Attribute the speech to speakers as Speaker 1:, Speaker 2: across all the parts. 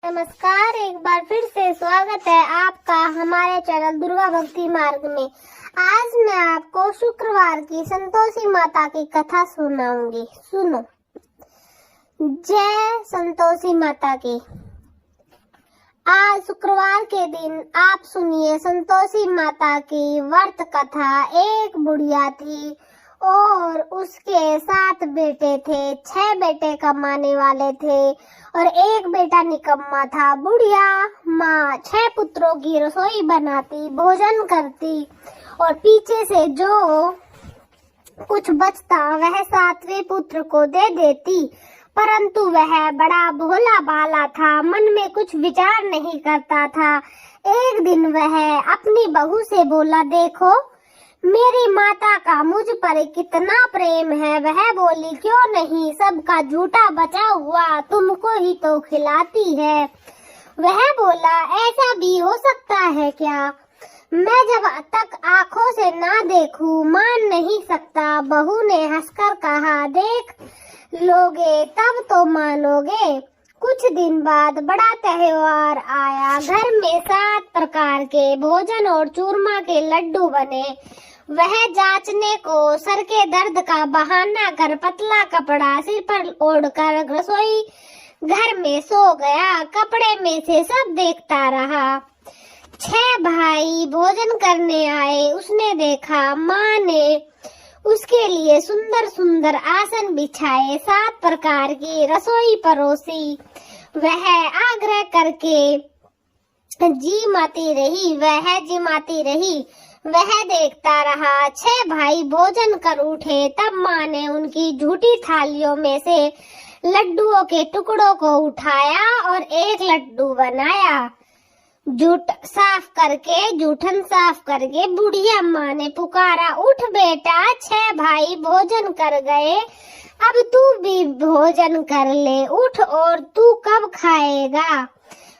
Speaker 1: नमस्कार, एक बार फिर से स्वागत है आपका हमारे चैनल दुर्गा भक्ति मार्ग में। आज मैं आपको शुक्रवार की संतोषी माता की कथा सुनाऊंगी। सुनो। जय संतोषी माता की। आज शुक्रवार के दिन आप सुनिए संतोषी माता की व्रत कथा। एक बुढ़िया थी और उसके 7 बेटे थे। 6 बेटे कमाने वाले थे और एक बेटा निकम्मा था। बुढ़िया माँ 6 पुत्रों की रसोई बनाती, भोजन करती और पीछे से जो कुछ बचता वह 7वें पुत्र को दे देती। परंतु वह बड़ा भोला भाला था, मन में कुछ विचार नहीं करता था। एक दिन वह अपनी बहू से बोला, देखो मेरी माता का मुझ पर कितना प्रेम है। वह बोली, क्यों नहीं, सबका झूठा बचा हुआ तुमको ही तो खिलाती है। वह बोला, ऐसा भी हो सकता है क्या? मैं जब तक आंखों से ना देखूं मान नहीं सकता। बहू ने हंसकर कहा, देख लोगे तब तो मानोगे। कुछ दिन बाद बड़ा त्योहार आया। घर में 7 प्रकार के भोजन और चूरमा के लड्डू बने। वह जांचने को सर के दर्द का बहाना कर पतला कपड़ा सिर पर ओढ़कर रसोई घर में सो गया। कपड़े में से सब देखता रहा। 6 भाई भोजन करने आए। उसने देखा माँ ने उसके लिए सुंदर सुंदर आसन बिछाए, 7 प्रकार की रसोई परोसी। वह आग्रह करके जिमाती रही। वह देखता रहा। 6 भाई भोजन कर उठे। तब माँ ने उनकी झूठी थालियों में से लड्डुओं के टुकड़ों को उठाया और एक लड्डू बनाया। जूठन साफ करके बुढ़िया माँ ने पुकारा, उठ बेटा, 6 भाई भोजन कर गए, अब तू भी भोजन कर ले। उठ, और तू कब खाएगा?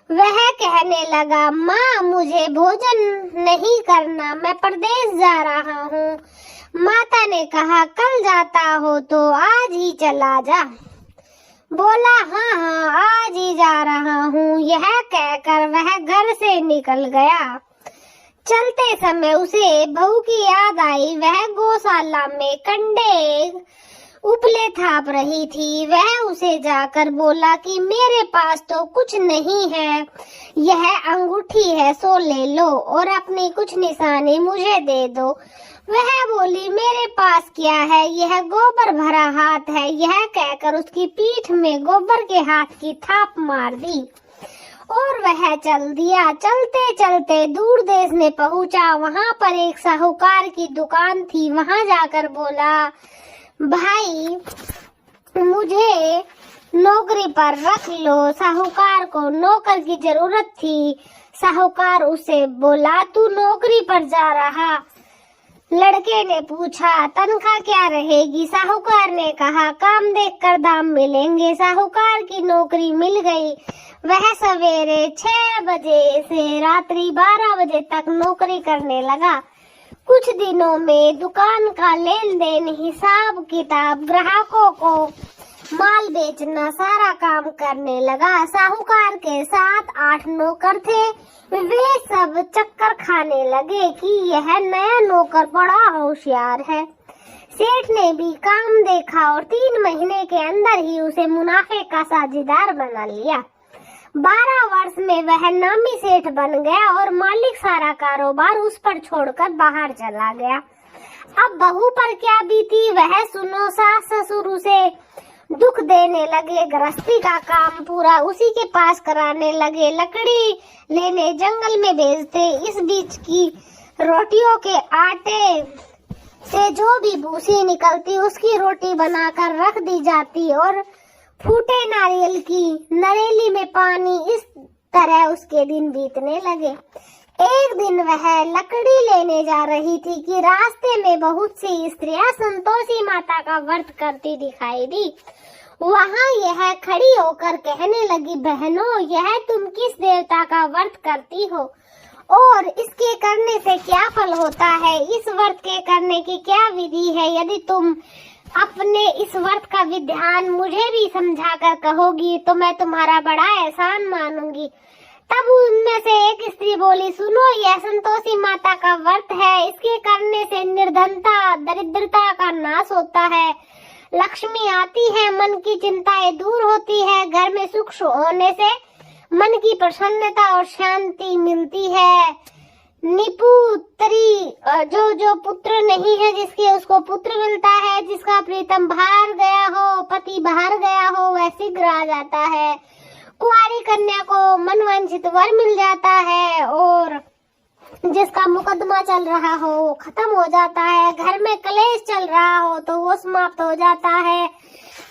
Speaker 1: वह कहने लगा, माँ मुझे भोजन नहीं करना, मैं परदेश जा रहा हूँ। माता ने कहा, कल जाता हो तो आज ही चला जा। बोला, हाँ आज ही जा रहा हूँ। यह कहकर वह घर से निकल गया। चलते समय उसे बहू की याद आई। वह गौशाला में कंडे उपले थाप रही थी। वह उसे जाकर बोला कि मेरे पास तो कुछ नहीं है, यह अंगूठी है, सो ले लो और अपनी कुछ निशानी मुझे दे दो। वह बोली, मेरे पास क्या है, यह गोबर भरा हाथ है। यह कहकर उसकी पीठ में गोबर के हाथ की थाप मार दी और वह चल दिया। चलते चलते दूर देश में पहुंचा। वहां पर एक साहूकार की दुकान थी। वहां जाकर बोला, भाई मुझे नौकरी पर रख लो। साहूकार को नौकर की जरूरत थी। साहूकार उसे बोला, तू नौकरी पर जा रहा? लड़के ने पूछा, तनख्वाह क्या रहेगी? साहूकार ने कहा, काम देखकर दाम मिलेंगे। साहूकार की नौकरी मिल गई। वह सवेरे 6 बजे से रात्रि 12 बजे तक नौकरी करने लगा। कुछ दिनों में दुकान का लेन देन, हिसाब किताब, ग्राहकों को माल बेचना, सारा काम करने लगा। साहूकार के 7-8 नौकर थे। वे सब चक्कर खाने लगे कि यह नया नौकर बड़ा होशियार है। सेठ ने भी काम देखा और 3 महीने के अंदर ही उसे मुनाफे का साझेदार बना लिया। 12 वर्ष में वह नामी सेठ बन गया और मालिक सारा कारोबार उस पर छोड़कर बाहर चला गया। अब बहू पर क्या बीती वह सुनो। सास ससुर उसे दुख देने लगे। गृहस्थी का काम पूरा उसी के पास कराने लगे। लकड़ी लेने जंगल में भेजते। इस बीच की रोटियों के आटे से जो भी भूसी निकलती उसकी रोटी बनाकर रख दी जाती और फूटे नारियल की नरेली में पानी। इस तरह उसके दिन बीतने लगे। एक दिन वह लकड़ी लेने जा रही थी कि रास्ते में बहुत सी स्त्रियां संतोषी माता का व्रत करती दिखाई दी। वहाँ यह खड़ी होकर कहने लगी, बहनों यह तुम किस देवता का व्रत करती हो और इसके करने से क्या फल होता है? इस व्रत के करने की क्या विधि है? यदि तुम अपने इस व्रत का विधान मुझे भी समझा कर कहोगी तो मैं तुम्हारा बड़ा एहसान मानूंगी। तब उनमें से एक स्त्री बोली, सुनो, यह संतोषी माता का व्रत है। इसके करने से निर्धनता, दरिद्रता का नाश होता है, लक्ष्मी आती है, मन की चिंताएं दूर होती है, घर में सुख होने से मन की प्रसन्नता और शांति मिलती है। निपुत्री, जो पुत्र नहीं है जिसके, उसको पुत्र मिलता है। जिसका प्रीतम बाहर गया हो, पति बाहर गया हो, वह शीघ्र आ जाता है। कुंवारी कन्या को मनवांछित वर मिल जाता है और जिसका मुकदमा चल रहा हो वो खत्म हो जाता है। घर में क्लेश चल रहा हो तो वो समाप्त हो जाता है।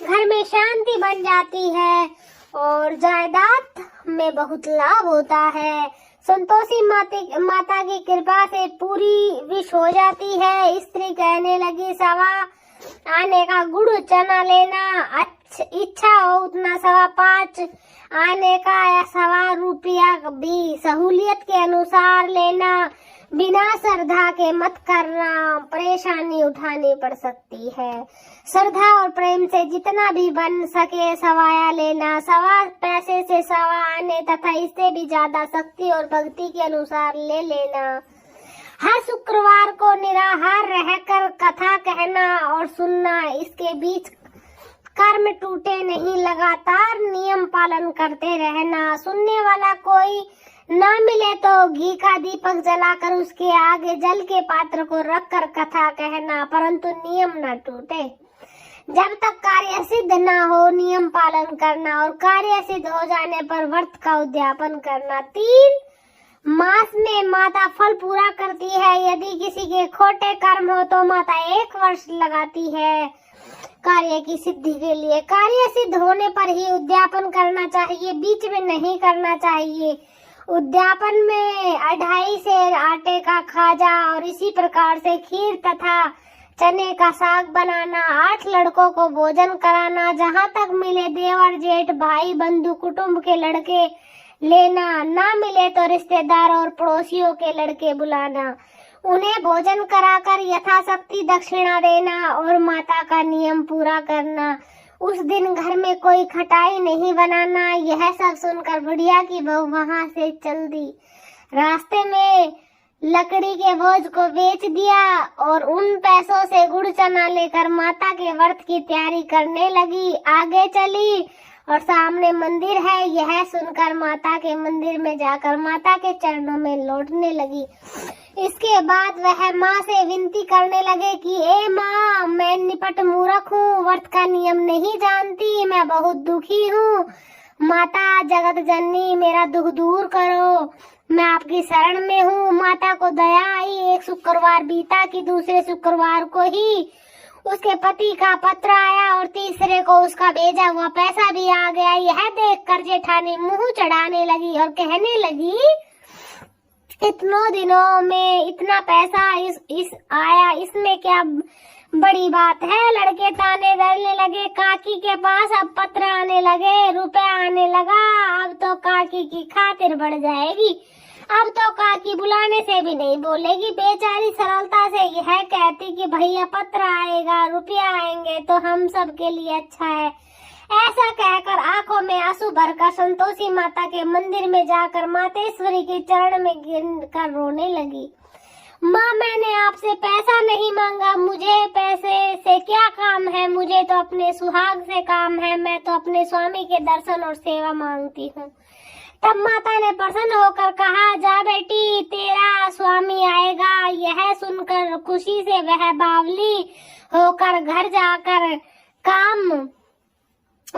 Speaker 1: घर में शांति बन जाती है और जायदाद में बहुत लाभ होता है। संतोषी माता की कृपा से पूरी विश हो जाती है। स्त्री कहने लगी, सवा आने का गुड़ चना लेना, इच्छा हो उतना 5.25 आने का या 1.25 रुपया भी सहूलियत के अनुसार लेना। बिना श्रद्धा के मत करना, परेशानी उठानी पड़ सकती है। श्रद्धा और प्रेम से जितना भी बन सके सवाया लेना। 1.25 पैसे से 1.25 आने तथा इससे भी ज्यादा शक्ति और भक्ति के अनुसार ले लेना। हर शुक्रवार को निराहार रहकर कथा कहना और सुनना। इसके बीच कर्म टूटे नहीं, लगातार नियम पालन करते रहना। सुनने वाला कोई न मिले तो घी का दीपक जलाकर उसके आगे जल के पात्र को रखकर कथा कहना, परंतु नियम न टूटे। जब तक कार्य सिद्ध न हो नियम पालन करना और कार्य सिद्ध हो जाने पर व्रत का उद्यापन करना। 3 मास में माता फल पूरा करती है। यदि किसी के खोटे कर्म हो तो माता 1 वर्ष लगाती है कार्य की सिद्धि के लिए। कार्य सिद्ध होने पर ही उद्यापन करना चाहिए, बीच में नहीं करना चाहिए। उद्यापन में 2.5 सेर आटे का खाजा और इसी प्रकार से खीर तथा चने का साग बनाना। 8 लड़कों को भोजन कराना। जहाँ तक मिले देवर जेठ भाई बंधु कुटुंब के लड़के लेना, ना मिले तो रिश्तेदार और पड़ोसियों के लड़के बुलाना। उन्हें भोजन कराकर यथाशक्ति दक्षिणा देना और माता का नियम पूरा करना। उस दिन घर में कोई खटाई नहीं बनाना। यह सब सुनकर बुढ़िया की बहू वहाँ से चल दी। रास्ते में लकड़ी के बोझ को बेच दिया और उन पैसों से गुड़ चना लेकर माता के व्रत की तैयारी करने लगी। आगे चली और सामने मंदिर है। यह सुनकर माता के मंदिर में जाकर माता के चरणों में लौटने लगी। इसके बाद वह माँ से विनती करने लगे कि ए माँ, मैं निपट मूर्ख हूँ, व्रत का नियम नहीं जानती, मैं बहुत दुखी हूँ। माता जगत जननी, मेरा दुख दूर करो, मैं आपकी शरण में हूँ। माता को दया आई। एक शुक्रवार बीता कि दूसरे शुक्रवार को ही उसके पति का पत्र आया और तीसरे को उसका भेजा हुआ पैसा भी आ गया। यह देखकर जेठानी मुंह चढ़ाने लगी और कहने लगी, इतनों दिनों में इतना पैसा इस आया, इसमें क्या बड़ी बात है। लड़के ताने डरने लगे। काकी के पास अब पत्र आने लगे, रुपया आने लगा। अब तो काकी की खातिर बढ़ जाएगी। अब तो काकी बुलाने से भी नहीं बोलेगी। बेचारी सरलता से यह कहती कि भैया पत्र आएगा, रुपया आएंगे तो हम सब के लिए अच्छा है। ऐसा कहकर आंखों में आंसू भरकर संतोषी माता के मंदिर में जाकर मातेश्वरी के चरण में गिरकर रोने लगी। माँ, मैंने आपसे पैसा नहीं मांगा, मुझे पैसे से क्या काम है, मुझे तो अपने सुहाग से काम है। मैं तो अपने स्वामी के दर्शन और सेवा मांगती हूँ। तब माता ने प्रसन्न होकर कहा, जा बेटी, तेरा स्वामी आएगा। यह सुनकर खुशी से वह बावली होकर घर जाकर काम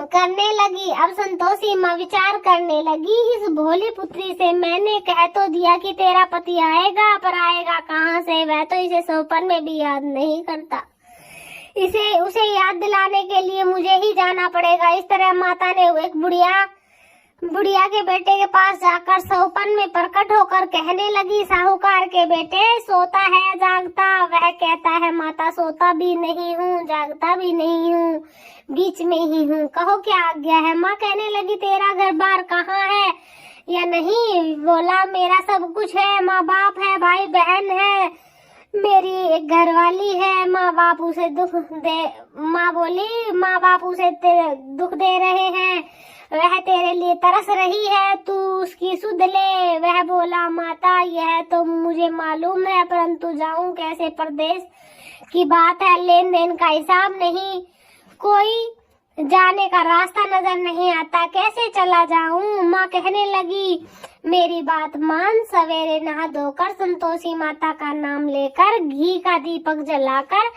Speaker 1: करने लगी। अब संतोषी माँ विचार करने लगी, इस भोली पुत्री से मैंने कह तो दिया कि तेरा पति आएगा, पर आएगा कहाँ से? वह तो इसे सौपन में भी याद नहीं करता। उसे याद दिलाने के लिए मुझे ही जाना पड़ेगा। इस तरह माता ने एक बुढ़िया के बेटे के पास जाकर सौपन में प्रकट होकर कहने लगी, साहूकार के बेटे, सोता है जागता? वह कहता है, माता, सोता भी नहीं हूँ, जागता भी नहीं हूँ, बीच में ही हूँ। कहो क्या आज्ञा है? माँ कहने लगी, तेरा घर बार कहाँ है या नहीं? बोला, मेरा सब कुछ है, माँ बाप है, भाई बहन है, मेरी एक घरवाली है, माँ बाप उसे दुख दे, माँ बोली माँ बाप उसे दुख दे रहे हैं, वह तेरे लिए तरस रही है, तू उसकी सुध ले। वह बोला माता यह तो मुझे मालूम है, परंतु जाऊं कैसे, परदेश की बात है, लेन देन का हिसाब नहीं, कोई जाने का रास्ता नजर नहीं आता, कैसे चला जाऊं। माँ कहने लगी मेरी बात मान, सवेरे नहा धोकर संतोषी माता का नाम लेकर घी का दीपक जलाकर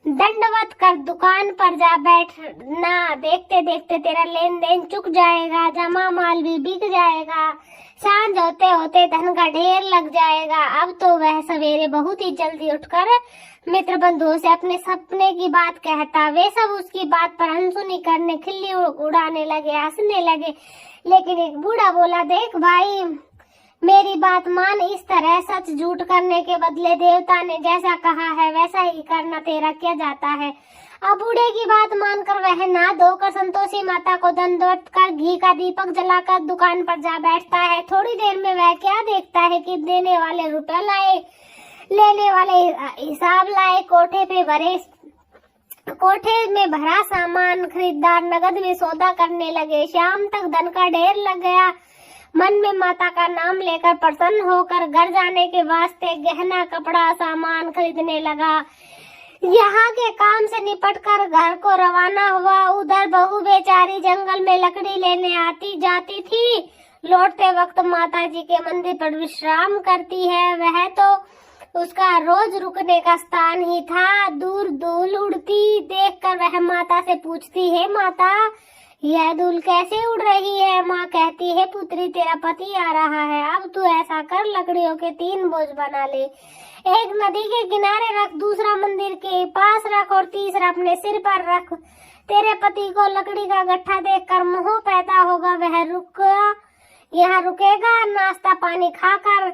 Speaker 1: दंडवत कर दुकान पर जा बैठना, देखते देखते तेरा लेन देन चुक जाएगा, जमा माल भी बिक जाएगा, सांझ होते होते धन का ढेर लग जाएगा। अब तो वह सवेरे बहुत ही जल्दी उठकर मित्र बंधुओं से अपने सपने की बात कहता। वे सब उसकी बात पर अनसुनी करने, खिल्ली उड़ाने लगे, हंसने लगे। लेकिन एक बूढ़ा बोला, देख भाई मेरी बात मान, इस तरह सच झूठ करने के बदले देवता ने जैसा कहा है वैसा ही करना तेरा क्या जाता है। अब बूढ़े की बात मानकर वह नहा धोकर संतोषी माता को दंडवत कर घी का दीपक जलाकर दुकान पर जा बैठता है। थोड़ी देर में वह क्या देखता है कि देने वाले रुपया लाए, लेने वाले हिसाब लाए, कोठे में भरा सामान, खरीदार नगद में सौदा करने लगे। शाम तक धन का ढेर लग गया। मन में माता का नाम लेकर प्रसन्न होकर घर जाने के वास्ते गहना कपड़ा सामान खरीदने लगा। यहाँ के काम से निपटकर घर को रवाना हुआ। उधर बहू बेचारी जंगल में लकड़ी लेने आती जाती थी, लौटते वक्त माता जी के मंदिर पर विश्राम करती है। वह तो उसका रोज रुकने का स्थान ही था। दूर धूल उड़ती देखकर वह माता से पूछती है, माता यह धूल कैसे उड़ रही है। माँ कहती है, पुत्री तेरा पति आ रहा है, अब तू ऐसा कर लकड़ियों के 3 बोझ बना ले, एक नदी के किनारे रख, दूसरा मंदिर के पास रख और तीसरा अपने सिर पर रख। तेरे पति को लकड़ी का गट्ठा देखकर मोह पैदा होगा, वह यहाँ रुकेगा, नाश्ता पानी खाकर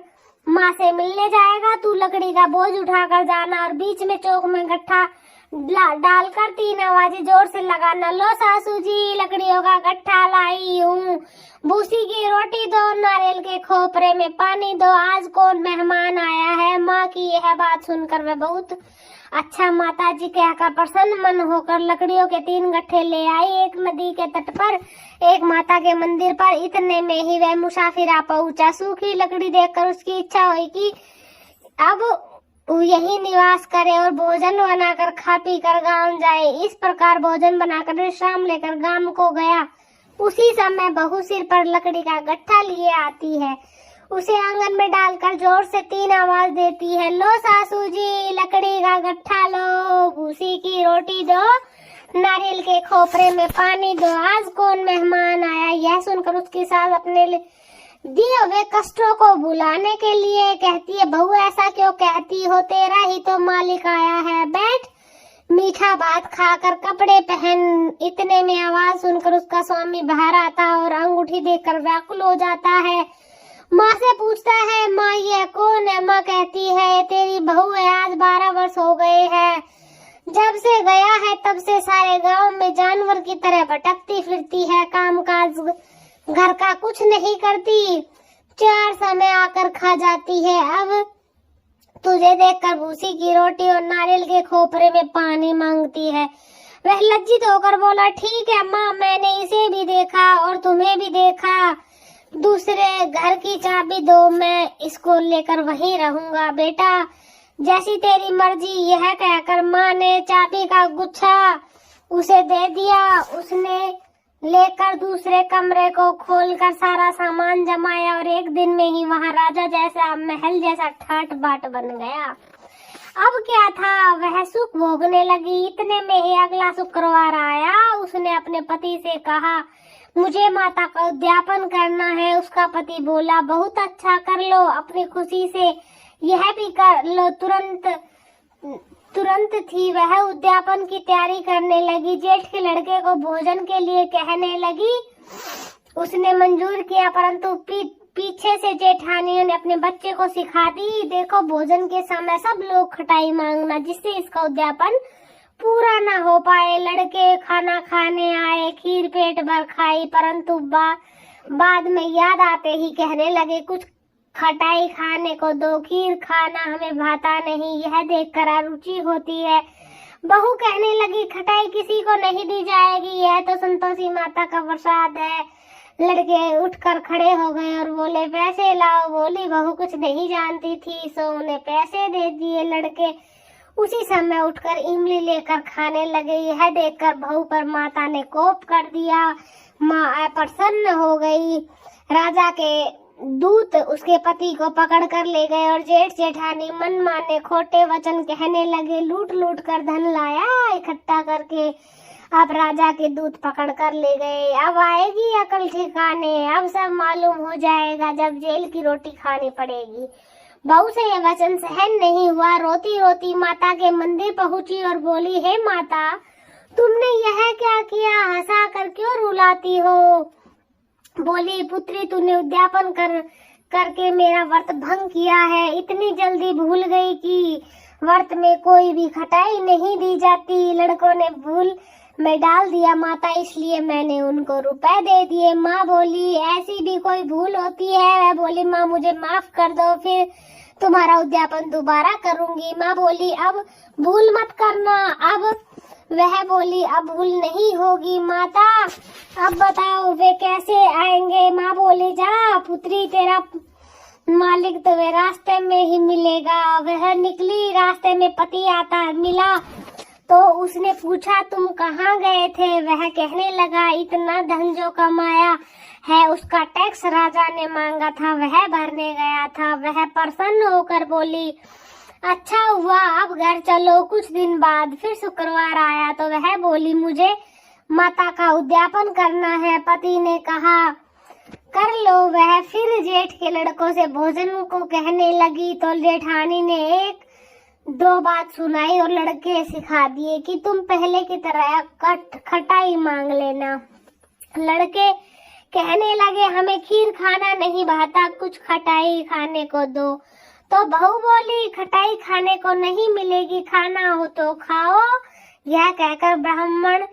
Speaker 1: माँ से मिलने जाएगा। तू लकड़ी का बोझ उठाकर जाना और बीच में चौक में गट्ठा डालकर 3 आवाजें जोर से लगाना, लो सासू जी लकड़ियों का गट्ठा लाई हूँ, भूसी की रोटी दो, नारियल के खोपरे में पानी दो, आज कौन मेहमान आया है। माँ की यह बात सुनकर वह बहुत अच्छा माता जी कहकर प्रसन्न मन होकर लकड़ियों के 3 गट्ठे ले आई। एक नदी के तट पर, एक माता के मंदिर पर। इतने में ही वह मुसाफिर आ पहुंचा। सूखी लकड़ी देखकर उसकी इच्छा हुई कि अब यही निवास करे और भोजन बनाकर खा पी कर गाँव जाए। इस प्रकार भोजन बनाकर विश्राम लेकर गांव को गया। उसी समय बहू सिर पर लकड़ी का गट्ठा लिए आती है, उसे आंगन में डालकर जोर से 3 आवाज देती है, लो सासू जी लकड़ी का गट्ठा लो, भूसी की रोटी दो, नारियल के खोपरे में पानी दो, आज कौन मेहमान आया। यह सुनकर उसकी सास अपने दिए हुए कष्टों को भुलाने के लिए कहती है, बहू ऐसा क्यों कहती हो, तेरा ही तो मालिक आया है, बैठ मीठा भात खाकर कपड़े पहन। इतने में आवाज सुनकर उसका स्वामी बाहर आता और अंगूठी देखकर व्याकुल हो जाता है। माँ से पूछता है, माँ ये कौन है। माँ कहती है, तेरी बहू है, आज 12 वर्ष हो गए हैं, जब से गया है तब से सारे गांव में जानवर की तरह भटकती फिरती है, काम काज घर का कुछ नहीं करती, 4 समय आकर खा जाती है। अब तुझे देखकर भूसी की रोटी और नारियल के खोपरे में पानी मांगती है। वह लज्जित होकर बोला, ठीक है माँ, मैंने इसे भी देखा और तुम्हें भी देखा, दूसरे घर की चाबी दो, मैं इसको लेकर वहीं रहूंगा। बेटा जैसी तेरी मर्जी। यह कहकर माँ ने चाबी का गुच्छा उसे दे दिया। उसने लेकर दूसरे कमरे को खोलकर सारा सामान जमाया और एक दिन में ही वहाँ राजा जैसा, महल जैसा ठाट बाट बन गया। अब क्या था, वह सुख भोगने लगी। इतने में ही अगला शुक्रवार आया। उसने अपने पति से कहा, मुझे माता का उद्यापन करना है। उसका पति बोला, बहुत अच्छा, कर लो, अपनी खुशी से यह भी कर लो। तुरंत थी वह उद्यापन की तैयारी करने लगी। जेठ के लड़के को भोजन के लिए कहने लगी। उसने मंजूर किया, परंतु पीछे से जेठानियों ने अपने बच्चे को सिखा दी, देखो भोजन के समय सब लोग खटाई मांगना, जिससे इसका उद्यापन पूरा ना हो पाए। लड़के खाना खाने आए, खीर पेट भर खाई, परंतु बाद में याद आते ही कहने लगे, कुछ खटाई खाने को दो, खीर खाना हमें भाता नहीं, यह देखकर अरुचि होती है। बहू कहने लगी, खटाई किसी को नहीं दी जाएगी, यह तो संतोषी माता का प्रसाद है। लड़के उठकर खड़े हो गए और बोले, पैसे लाओ। बोली बहू कुछ नहीं जानती थी, सो उन्हें पैसे दे दिए। लड़के उसी समय उठकर इमली लेकर खाने लगे। यह देखकर बहू पर माता ने कोप कर दिया। माँ प्रसन्न हो गई। राजा के दूत उसके पति को पकड़ कर ले गए और जेठ जेठानी मन माने खोटे वचन कहने लगे। लूट लूट कर धन लाया इकट्ठा करके, अब राजा के दूत पकड़ कर ले गए। अब आएगी अकल ठिकाने, अब सब मालूम हो जाएगा जब जेल की रोटी खानी पड़ेगी। बहू से यह वचन सहन नहीं हुआ। रोती रोती माता के मंदिर पहुंची और बोली, हे माता, तुमने यह क्या किया? हंसा कर क्यों रुलाती हो? बोली, पुत्री, तूने उद्यापन करके मेरा व्रत भंग किया है। इतनी जल्दी भूल गई कि व्रत में कोई भी खटाई नहीं दी जाती। लड़कों ने भूल में डाल दिया माता, इसलिए मैंने उनको रुपए दे दिए। माँ बोली, ऐसी भी कोई भूल होती है? वह बोली, माँ मुझे माफ कर दो, फिर तुम्हारा उद्यापन दोबारा करूंगी। माँ बोली, अब भूल मत करना। अब वह बोली, अब भूल नहीं होगी। माता, अब बताओ वे कैसे आएंगे? माँ बोली, जा पुत्री, तेरा मालिक तुम्हें रास्ते में ही मिलेगा। वह निकली, रास्ते में पति आता मिला तो उसने पूछा, तुम कहाँ गए थे? वह कहने लगा, इतना धन जो कमाया है उसका टैक्स राजा ने मांगा था, वह भरने गया था। वह प्रसन्न होकर बोली, अच्छा हुआ, अब घर चलो। कुछ दिन बाद फिर शुक्रवार आया तो वह बोली, मुझे माता का उद्यापन करना है। पति ने कहा, कर लो। वह फिर जेठ के लड़कों से भोजन को कहने लगी तो जेठानी ने एक दो बात सुनाई और लड़के सिखा दिए कि तुम पहले की तरह खटाई मांग लेना। लड़के कहने लगे, हमें खीर खाना नहीं भाता, कुछ खटाई खाने को दो। तो बहू बोली, खटाई खाने को नहीं मिलेगी, खाना हो तो खाओ। यह कहकर ब्राह्मण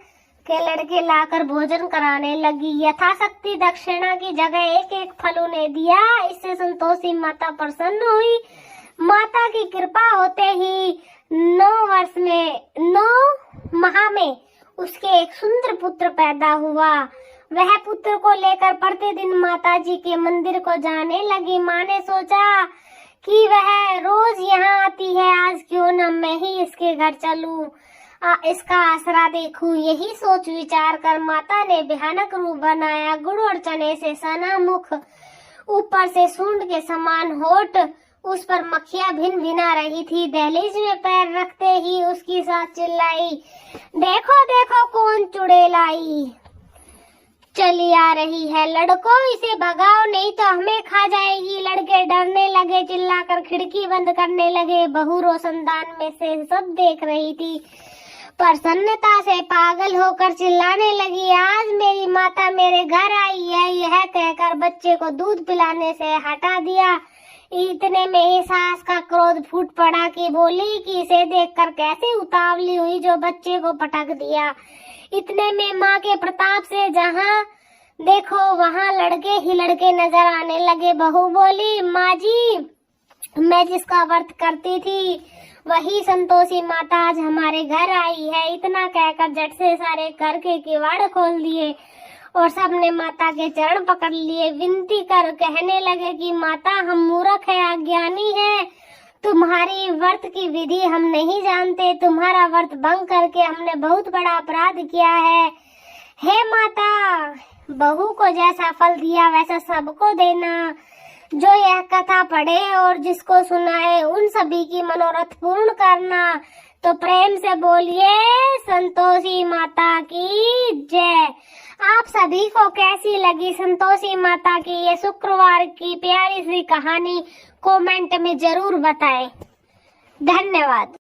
Speaker 1: के लड़के लाकर भोजन कराने लगी। यथाशक्ति दक्षिणा की जगह एक एक फल उन्हें दिया। इससे संतोषी माता प्रसन्न हुई। माता की कृपा होते ही 9 माह में उसके एक सुंदर पुत्र पैदा हुआ। वह पुत्र को लेकर प्रतिदिन माता जी के मंदिर को जाने लगी। माँ ने सोचा कि वह रोज यहाँ आती है, आज क्यों न मैं ही इसके घर चलूं, इसका आसरा देखूं। यही सोच विचार कर माता ने भयानक रूप बनाया। गुड़ और चने से सना मुख, ऊपर से सूंड के समान होठ, उस पर मक्खियां भिन भिना रही थी। दहलीज में पैर रखते ही उसकी सास चिल्लाई, देखो देखो कौन चुड़ैल आई चली आ रही है, लड़कों इसे भगाओ नहीं तो हमें खा जाएगी। लड़के डरने लगे, चिल्लाकर खिड़की बंद करने लगे। बहू रोशनदान में से सब देख रही थी। प्रसन्नता से पागल होकर चिल्लाने लगी, आज मेरी माता मेरे घर आई है। यह कहकर बच्चे को दूध पिलाने से हटा दिया। इतने में ही सास का क्रोध फूट पड़ा कि बोली कि इसे देखकर कैसे उतावली हुई जो बच्चे को पटक दिया। इतने में माँ के प्रताप से जहाँ देखो वहाँ लड़के ही लड़के नजर आने लगे। बहू बोली, माँ जी, मैं जिसका व्रत करती थी वही संतोषी माता आज हमारे घर आई है। इतना कहकर झट से सारे घर के किवाड़ खोल दिए और सबने माता के चरण पकड़ लिए। विनती कर कहने लगे कि माता, हम मूर्ख है, अज्ञानी है, तुम्हारी व्रत की विधि हम नहीं जानते। तुम्हारा व्रत भंग करके हमने बहुत बड़ा अपराध किया है। हे माता, बहू को जैसा फल दिया वैसा सबको देना। जो यह कथा पढ़े और जिसको सुनाए उन सभी की मनोरथ पूर्ण करना। तो प्रेम से बोलिए, संतोषी माता की जय। आप सभी को कैसी लगी संतोषी माता की ये शुक्रवार की प्यारी सी कहानी? कमेंट में जरूर बताएं। धन्यवाद।